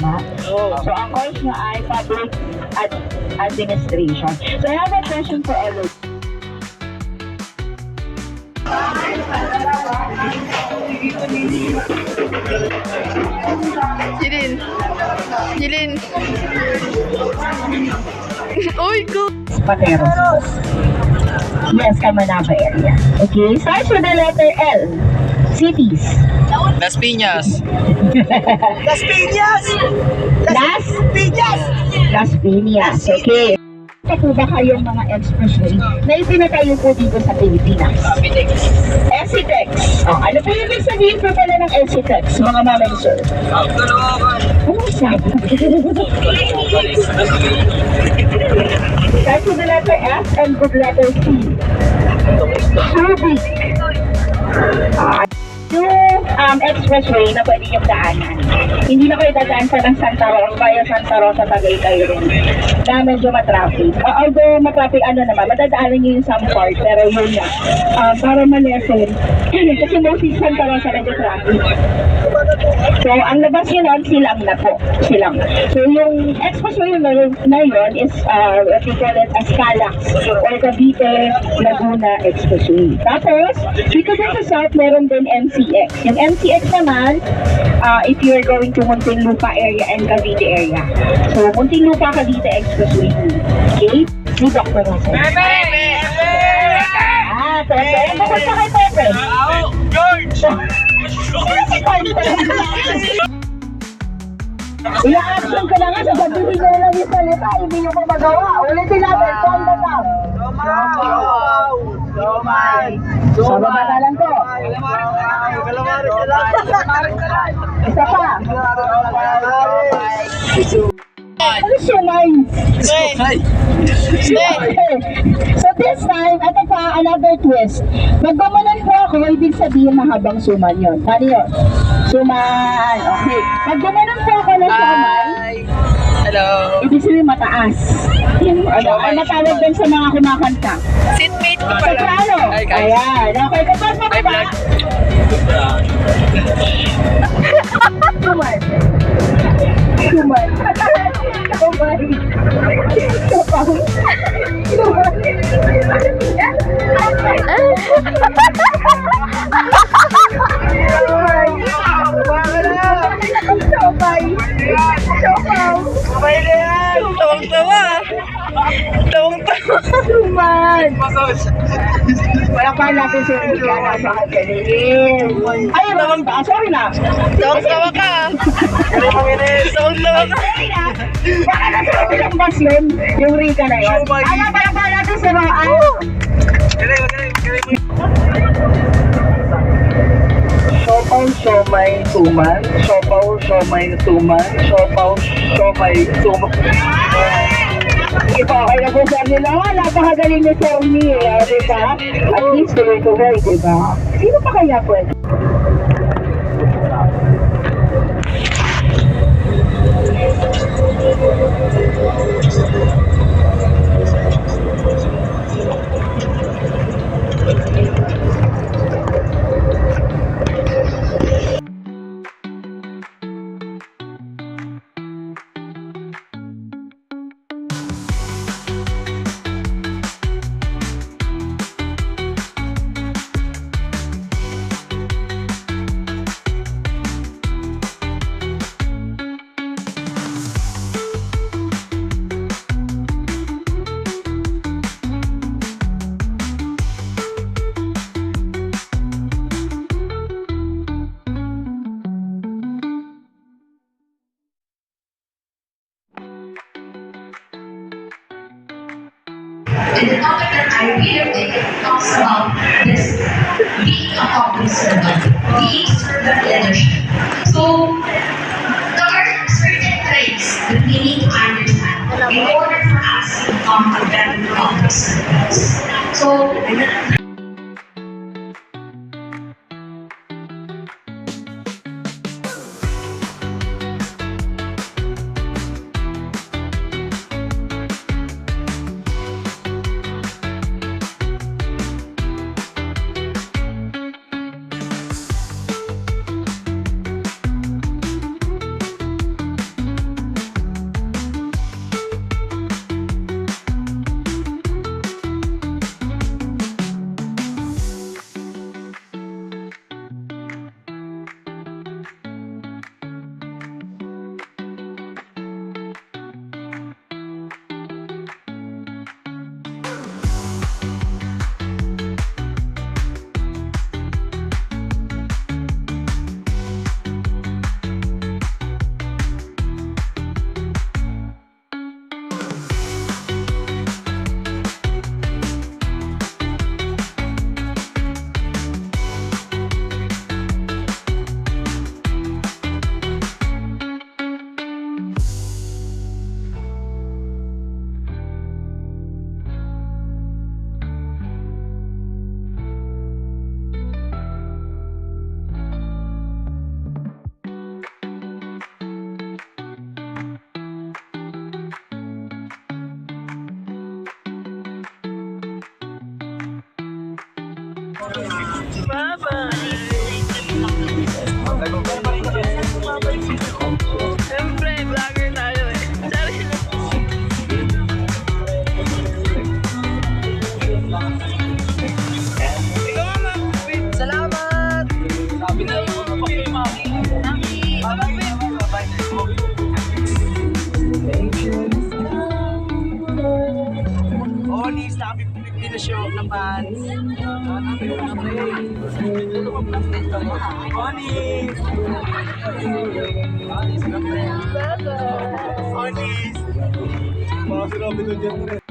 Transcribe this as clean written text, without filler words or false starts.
ba? So, ang course niya ay Public Administration. So, I have a question for all of you. Jilin. Uy, go! Pateros. Yes, Camanaba area. Okay, starts with the letter L. Cities. Las Piñas. Las Piñas. Okay. Ito po ba kayong mga expressway na itinatayo po dito sa Pilipinas? LCTEX. Oh, ano po yung sabihin po pala ng LCTEX, mga mamay sir? Ano sabi? Start with the letter F and with the letter C. Subic. Yung expressway na pwede yung daanan. Hindi na kayo dadaan sa ng Santa Rosa, via Santa Rosa, Tagaytay rin. Na medyo matraffic. Although matraffic, madadaanan nyo yung some part, pero yun na. Para malesen. Kasi mostly Santa Rosa medyo traffic. So, ang labas nyo nun, silang na po. Silang. So, yung expressway na yun is, what we call it as Calax or Cavite Laguna Expressway. Tapos, dito din sa south, meron din MCX. Yung MCX naman, if you're going to Muntinlupa area and Cavite area. So, Muntinlupa, Cavite Expressway. Okay? Si Dr. Rosa. So, bakit sa kay Pepe? George! I-action ko na nga, sasabihin ko lang yung salita, hindi nyo pa magawa. Ulitin natin, call na lang. Somay. Sa baba na lang to. Isa pa. Ano sumay? So this time, ito pa, another twist. Maggumanan po ako, ibig sabihin mahabang suman yun. Ano yun? Suman. Okay. Maggumanan po ako ng sumay. Hello. Ibig sabihin mataas. Yan. Ay matawag din sa mga kumakanta. Seatmate ko pala. Soprano. Hi, guys. Ayan. Okay, kapag mababa. Suman. Suman. Suman. Tawang-tawa. Suman. Wala pa natin si Rihanna sa kagaling. Ay, bawang ba? Sorry na. Tawang-tawa ka. Tawang-tawa ka. Baka nasa kabilang bus yun, yung Rika na yun. Ano, pala pa natin si Raan. Siopaw, siomay, tuman. Siopaw, siomay, tuman. Siopaw, siomay, tuman. Iba, okay na po sa nila. Napakagaling ni Sir Mi, diba? At least tuloy-tuloy, diba? Sino pa kaya pwede? And the topic that I really think talks about this being a public servant, being servant leadership. So, there are certain traits that we need to understand in order for us to become a better public servants. So, Siyempre, vlogger tayo eh. Sorry. Ikaw nga, ma'am. Salamat! Sabi na yung mami. Onis, nakapipili na show ng pants. Onis! Onis! Mga sinabi na dyan.